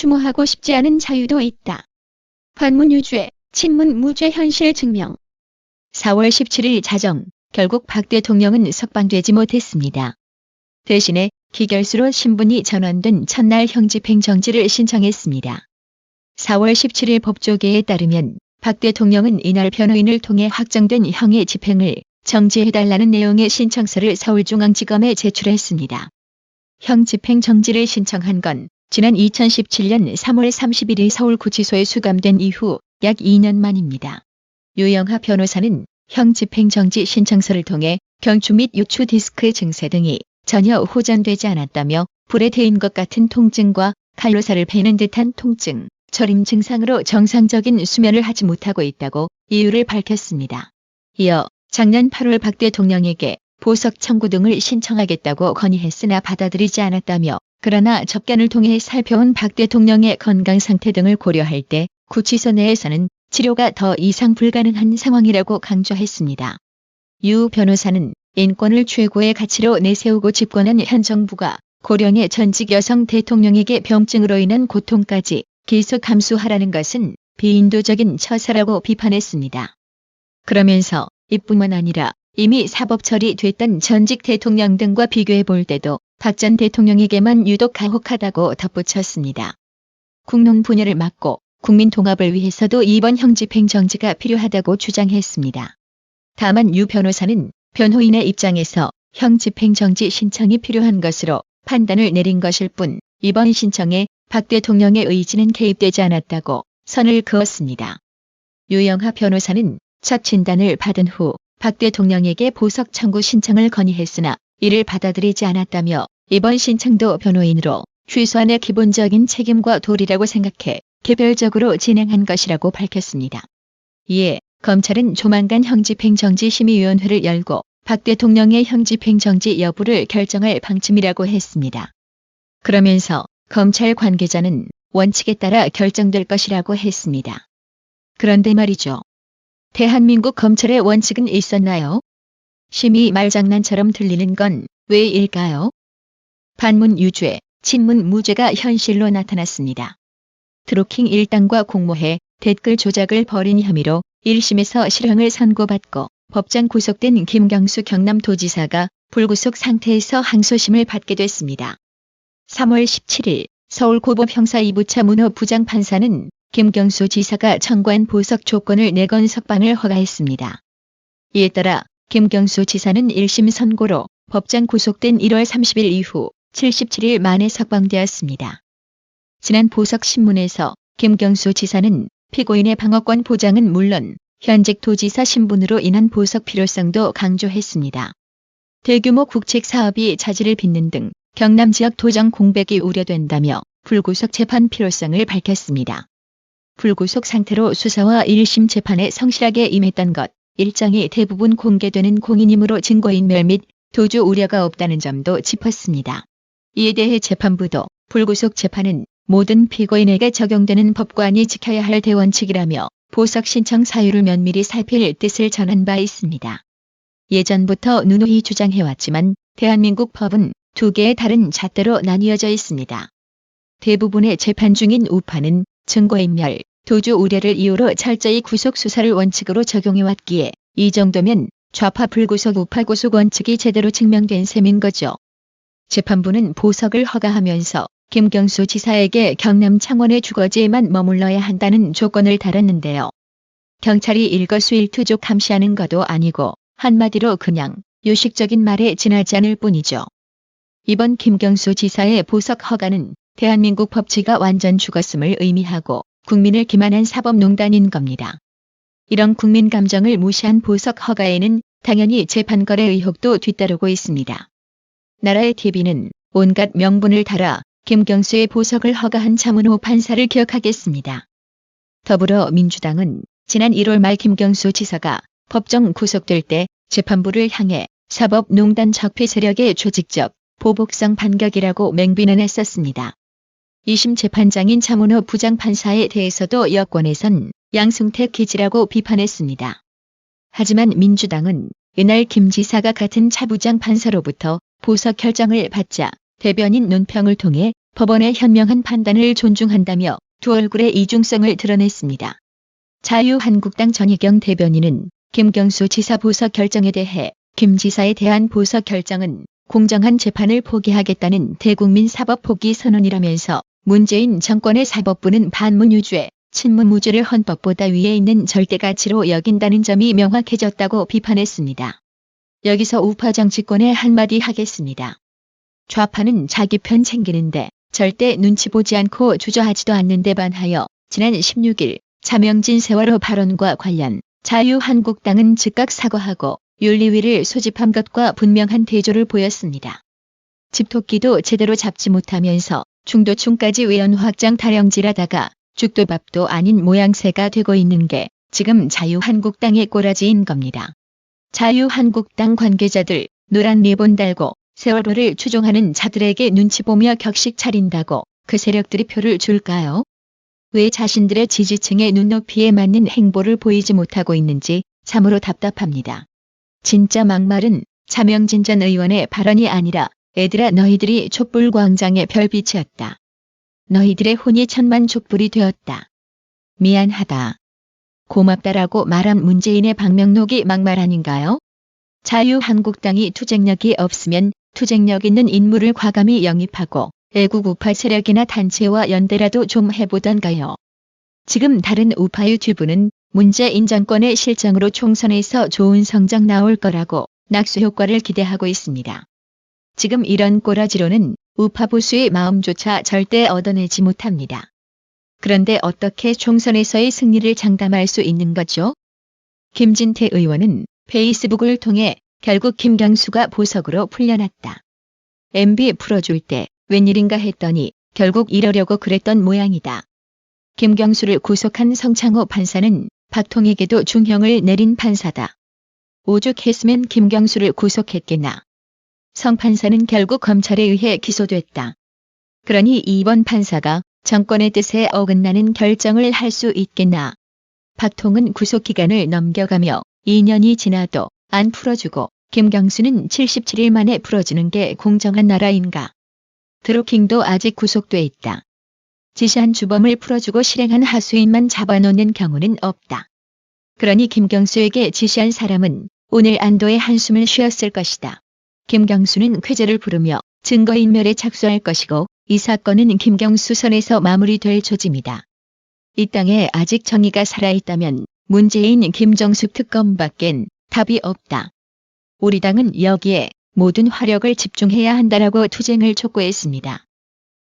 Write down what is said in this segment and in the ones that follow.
추모하고 싶지 않은 자유도 있다. 반문 유죄, 친문 무죄 현실 증명. 4월 17일 자정, 결국 박 대통령은 석방되지 못했습니다. 대신에 기결수로 신분이 전환된 첫날 형집행 정지를 신청했습니다. 4월 17일 법조계에 따르면 박 대통령은 이날 변호인을 통해 확정된 형의 집행을 정지해달라는 내용의 신청서를 서울중앙지검에 제출했습니다. 형 집행 정지를 신청한 건 지난 2017년 3월 31일 서울구치소에 수감된 이후 약 2년 만입니다. 유영하 변호사는 형 집행 정지 신청서를 통해 경추 및 요추 디스크 증세 등이 전혀 호전되지 않았다며 불에 데인 것 같은 통증과 칼로사를 베는 듯한 통증, 저림 증상으로 정상적인 수면을 하지 못하고 있다고 이유를 밝혔습니다. 이어 작년 8월 박 대통령에게 보석 청구 등을 신청하겠다고 건의했으나 받아들이지 않았다며 그러나 접견을 통해 살펴온 박 대통령의 건강 상태 등을 고려할 때 구치소 내에서는 치료가 더 이상 불가능한 상황이라고 강조했습니다. 유 변호사는 인권을 최고의 가치로 내세우고 집권한 현 정부가 고령의 전직 여성 대통령에게 병증으로 인한 고통까지 계속 감수하라는 것은 비인도적인 처사라고 비판했습니다. 그러면서 이뿐만 아니라 이미 사법 처리됐던 전직 대통령 등과 비교해 볼 때도 박 전 대통령에게만 유독 가혹하다고 덧붙였습니다. 국론 분열을 막고 국민 통합을 위해서도 이번 형 집행 정지가 필요하다고 주장했습니다. 다만 유 변호사는 변호인의 입장에서 형 집행 정지 신청이 필요한 것으로 판단을 내린 것일 뿐 이번 신청에 박 대통령의 의지는 개입되지 않았다고 선을 그었습니다. 유영하 변호사는 첫 진단을 받은 후 박 대통령에게 보석 청구 신청을 건의했으나 이를 받아들이지 않았다며 이번 신청도 변호인으로 최소한의 기본적인 책임과 도리라고 생각해 개별적으로 진행한 것이라고 밝혔습니다. 이에 검찰은 조만간 형집행정지심의위원회를 열고 박 대통령의 형집행정지 여부를 결정할 방침이라고 했습니다. 그러면서 검찰 관계자는 원칙에 따라 결정될 것이라고 했습니다. 그런데 말이죠. 대한민국 검찰의 원칙은 있었나요? 심히 말장난처럼 들리는 건 왜일까요? 반문 유죄, 친문 무죄가 현실로 나타났습니다. 드루킹 일당과 공모해 댓글 조작을 벌인 혐의로 1심에서 실형을 선고받고 법정 구속된 김경수 경남도지사가 불구속 상태에서 항소심을 받게 됐습니다. 3월 17일 서울고법 형사 2부차 문호 부장판사는 김경수 지사가 청구한 보석 조건을 내건 석방을 허가했습니다. 이에 따라 김경수 지사는 1심 선고로 법정 구속된 1월 30일 이후 77일 만에 석방되었습니다. 지난 보석신문에서 김경수 지사는 피고인의 방어권 보장은 물론 현직 도지사 신분으로 인한 보석 필요성도 강조했습니다. 대규모 국책 사업이 자질을 빚는 등 경남 지역 도정 공백이 우려된다며 불구속 재판 필요성을 밝혔습니다. 불구속 상태로 수사와 1심 재판에 성실하게 임했던 것, 일정이 대부분 공개되는 공인이므로 증거인멸 및 도주 우려가 없다는 점도 짚었습니다. 이에 대해 재판부도 불구속 재판은 모든 피고인에게 적용되는 법관이 지켜야 할 대원칙이라며 보석 신청 사유를 면밀히 살필 뜻을 전한 바 있습니다. 예전부터 누누이 주장해왔지만 대한민국 법은 두 개의 다른 잣대로 나뉘어져 있습니다. 대부분의 재판 중인 우파는 증거인멸, 도주 우려를 이유로 철저히 구속 수사를 원칙으로 적용해왔기에 이 정도면 좌파 불구속 우파 구속 원칙이 제대로 증명된 셈인 거죠. 재판부는 보석을 허가하면서 김경수 지사에게 경남 창원의 주거지에만 머물러야 한다는 조건을 달았는데요. 경찰이 일거수일투족 감시하는 것도 아니고 한마디로 그냥 요식적인 말에 지나지 않을 뿐이죠. 이번 김경수 지사의 보석 허가는 대한민국 법치가 완전 죽었음을 의미하고 국민을 기만한 사법농단인 겁니다. 이런 국민 감정을 무시한 보석 허가에는 당연히 재판거래 의혹도 뒤따르고 있습니다. 나라의 TV는 온갖 명분을 달아 김경수의 보석을 허가한 차문호 판사를 기억하겠습니다. 더불어민주당은 지난 1월 말 김경수 지사가 법정 구속될 때 재판부를 향해 사법농단 적폐 세력의 조직적 보복성 반격이라고 맹비난했었습니다. 2심 재판장인 차문호 부장판사에 대해서도 여권에선 양승택 기지라고 비판했습니다. 하지만 민주당은 이날 김 지사가 같은 차 부장판사로부터 보석 결정을 받자 대변인 논평을 통해 법원의 현명한 판단을 존중한다며 두 얼굴의 이중성을 드러냈습니다. 자유한국당 전희경 대변인은 김경수 지사 보석 결정에 대해 김 지사에 대한 보석 결정은 공정한 재판을 포기하겠다는 대국민 사법 포기 선언이라면서 문재인 정권의 사법부는 반문유죄, 친문무죄를 헌법보다 위에 있는 절대가치로 여긴다는 점이 명확해졌다고 비판했습니다. 여기서 우파 정치권에 한마디 하겠습니다. 좌파는 자기 편 챙기는데 절대 눈치 보지 않고 주저하지도 않는데 반하여 지난 16일 차명진 세월호 발언과 관련 자유한국당은 즉각 사과하고 윤리위를 소집한 것과 분명한 대조를 보였습니다. 집토끼도 제대로 잡지 못하면서 중도층까지 외연 확장 타령질하다가 죽도 밥도 아닌 모양새가 되고 있는 게 지금 자유한국당의 꼬라지인 겁니다. 자유한국당 관계자들 노란 리본 달고 세월호를 추종하는 자들에게 눈치 보며 격식 차린다고 그 세력들이 표를 줄까요? 왜 자신들의 지지층의 눈높이에 맞는 행보를 보이지 못하고 있는지 참으로 답답합니다. 진짜 막말은 차명진 전 의원의 발언이 아니라 애들아 너희들이 촛불광장의 별빛이었다. 너희들의 혼이 천만 촛불이 되었다. 미안하다. 고맙다라고 말한 문재인의 방명록이 막말 아닌가요? 자유한국당이 투쟁력이 없으면 투쟁력 있는 인물을 과감히 영입하고 애국 우파 세력이나 단체와 연대라도 좀 해보던가요. 지금 다른 우파 유튜브는 문재인 정권의 실정으로 총선에서 좋은 성적 나올 거라고 낙수 효과를 기대하고 있습니다. 지금 이런 꼬라지로는 우파 보수의 마음조차 절대 얻어내지 못합니다. 그런데 어떻게 총선에서의 승리를 장담할 수 있는 거죠? 김진태 의원은 페이스북을 통해 결국 김경수가 보석으로 풀려났다. MB 풀어줄 때 웬일인가 했더니 결국 이러려고 그랬던 모양이다. 김경수를 구속한 성창호 판사는 박통익에도 중형을 내린 판사다. 오죽했으면 김경수를 구속했겠나. 성 판사는 결국 검찰에 의해 기소됐다. 그러니 이번 판사가 정권의 뜻에 어긋나는 결정을 할 수 있겠나. 박통은 구속기간을 넘겨가며 2년이 지나도 안 풀어주고 김경수는 77일 만에 풀어주는 게 공정한 나라인가. 드루킹도 아직 구속돼 있다. 지시한 주범을 풀어주고 실행한 하수인만 잡아놓는 경우는 없다. 그러니 김경수에게 지시한 사람은 오늘 안도의 한숨을 쉬었을 것이다. 김경수는 쾌재를 부르며 증거인멸에 착수할 것이고 이 사건은 김경수 선에서 마무리될 조짐이다. 이 땅에 아직 정의가 살아있다면 문재인 김정숙 특검밖엔 답이 없다. 우리 당은 여기에 모든 화력을 집중해야 한다라고 투쟁을 촉구했습니다.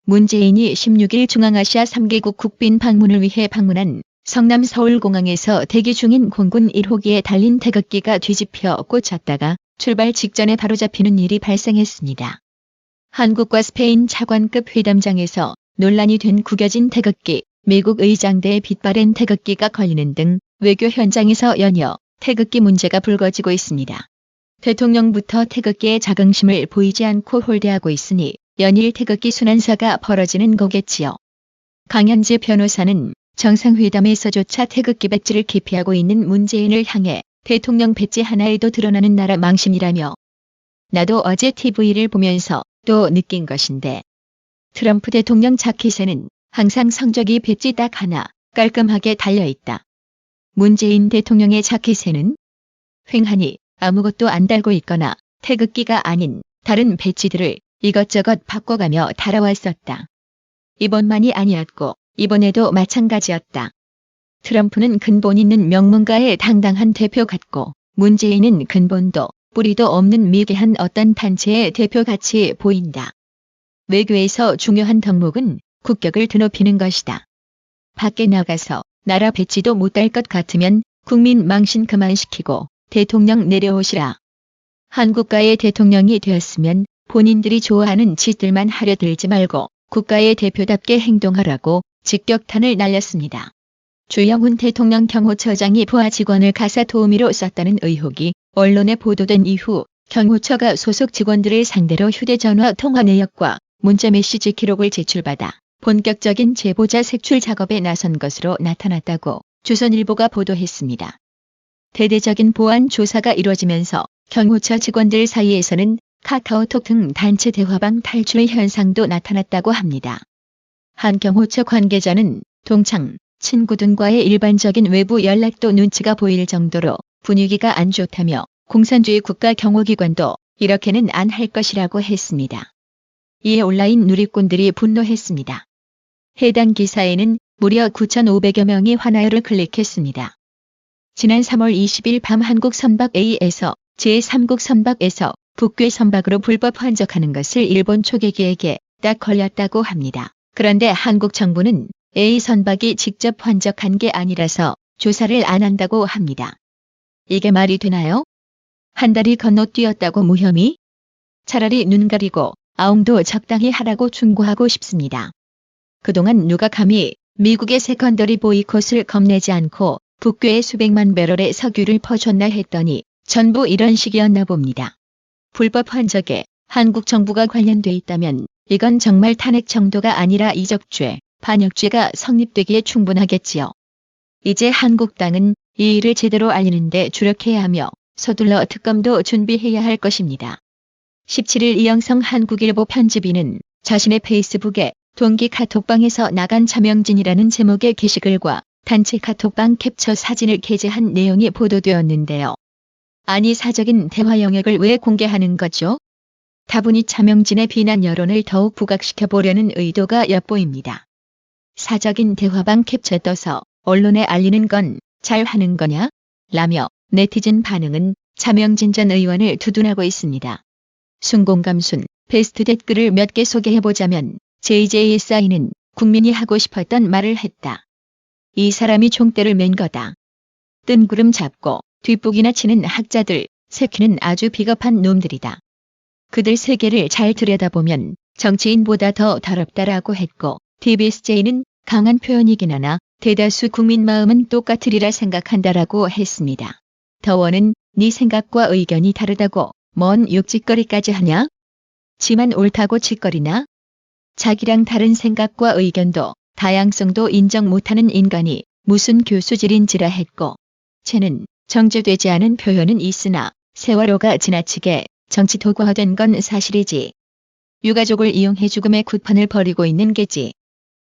문재인이 16일 중앙아시아 3개국 국빈 방문을 위해 방문한 성남 서울공항에서 대기 중인 공군 1호기에 달린 태극기가 뒤집혀 꽂혔다가 출발 직전에 바로잡히는 일이 발생했습니다. 한국과 스페인 차관급 회담장에서 논란이 된 구겨진 태극기, 미국 의장대의 빛바랜 태극기가 걸리는 등 외교 현장에서 연이어 태극기 문제가 불거지고 있습니다. 대통령부터 태극기에 자긍심을 보이지 않고 홀대하고 있으니 연일 태극기 순환사가 벌어지는 거겠지요. 강현지 변호사는 정상회담에서조차 태극기 배지를 기피하고 있는 문재인을 향해 대통령 배지 하나에도 드러나는 나라 망신이라며 나도 어제 TV를 보면서 또 느낀 것인데 트럼프 대통령 자켓에는 항상 성적이 배지 딱 하나 깔끔하게 달려있다. 문재인 대통령의 자켓에는 횡하니 아무것도 안 달고 있거나 태극기가 아닌 다른 배지들을 이것저것 바꿔가며 달아왔었다. 이번만이 아니었고 이번에도 마찬가지였다. 트럼프는 근본 있는 명문가의 당당한 대표 같고 문재인은 근본도 뿌리도 없는 미개한 어떤 단체의 대표같이 보인다. 외교에서 중요한 덕목은 국격을 드높이는 것이다. 밖에 나가서 나라 배지도 못 달 것 같으면 국민 망신 그만시키고 대통령 내려오시라. 한국가의 대통령이 되었으면 본인들이 좋아하는 짓들만 하려 들지 말고 국가의 대표답게 행동하라고 직격탄을 날렸습니다. 주영훈 대통령 경호처장이 부하 직원을 가사 도우미로 썼다는 의혹이 언론에 보도된 이후 경호처가 소속 직원들을 상대로 휴대전화 통화 내역과 문자메시지 기록을 제출받아 본격적인 제보자 색출 작업에 나선 것으로 나타났다고 조선일보가 보도했습니다. 대대적인 보안 조사가 이루어지면서 경호처 직원들 사이에서는 카카오톡 등 단체 대화방 탈출 현상도 나타났다고 합니다. 한 경호처 관계자는 동창, 친구 등과의 일반적인 외부 연락도 눈치가 보일 정도로 분위기가 안 좋다며 공산주의 국가 경호기관도 이렇게는 안 할 것이라고 했습니다. 이에 온라인 누리꾼들이 분노했습니다. 해당 기사에는 무려 9,500여 명이 환하여를 클릭했습니다. 지난 3월 20일 밤 한국 선박 A에서 제3국 선박에서 북괴 선박으로 불법 환적하는 것을 일본 초계기에게 딱 걸렸다고 합니다. 그런데 한국 정부는 A 선박이 직접 환적한 게 아니라서 조사를 안 한다고 합니다. 이게 말이 되나요? 한 달이 건너뛰었다고 무혐의? 차라리 눈 가리고 아웅도 적당히 하라고 충고하고 싶습니다. 그동안 누가 감히 미국의 세컨더리 보이콧을 겁내지 않고 북괴에 수백만 배럴의 석유를 퍼줬나 했더니 전부 이런 식이었나 봅니다. 불법 환적에 한국 정부가 관련돼 있다면 이건 정말 탄핵 정도가 아니라 이적죄, 반역죄가 성립되기에 충분하겠지요. 이제 한국 당은 이 일을 제대로 알리는데 주력해야 하며 서둘러 특검도 준비해야 할 것입니다. 17일 이영성 한국일보 편집인은 자신의 페이스북에 동기 카톡방에서 나간 차명진이라는 제목의 게시글과 단체 카톡방 캡처 사진을 게재한 내용이 보도되었는데요. 아니 사적인 대화 영역을 왜 공개하는 거죠? 다분히 차명진의 비난 여론을 더욱 부각시켜 보려는 의도가 엿보입니다. 사적인 대화방 캡처 떠서 언론에 알리는 건 잘하는 거냐? 라며 네티즌 반응은 차명진 전 의원을 두둔하고 있습니다. 순공감순 베스트 댓글을 몇 개 소개해보자면 JJSI는 국민이 하고 싶었던 말을 했다. 이 사람이 총대를 맨 거다. 뜬구름 잡고 뒷북이나 치는 학자들, 새끼는 아주 비겁한 놈들이다. 그들 세계를 잘 들여다보면 정치인보다 더 더럽다라고 했고 TBSJ는 강한 표현이긴 하나 대다수 국민 마음은 똑같으리라 생각한다라고 했습니다. 더워는 네 생각과 의견이 다르다고 뭔 욕짓거리까지 하냐? 지만 옳다고 짓거리나? 자기랑 다른 생각과 의견도 다양성도 인정 못하는 인간이 무슨 교수질인지라 했고 쟤는 정제되지 않은 표현은 있으나 세월호가 지나치게 정치 도구화된 건 사실이지. 유가족을 이용해 죽음의 굿판을 벌이고 있는 게지.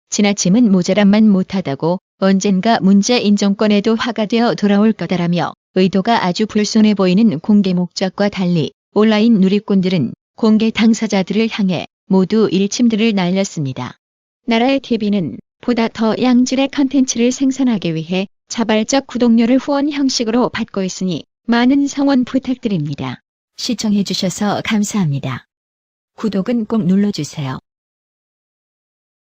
지나침은 모자람만 못하다고 언젠가 문재인 정권에도 화가 되어 돌아올 거다라며 의도가 아주 불순해 보이는 공개 목적과 달리 온라인 누리꾼들은 공개 당사자들을 향해 모두 일침들을 날렸습니다. 나라의 TV는 보다 더 양질의 컨텐츠를 생산하기 위해 자발적 구독료를 후원 형식으로 받고 있으니 많은 성원 부탁드립니다. 시청해주셔서 감사합니다. 구독은 꼭 눌러주세요.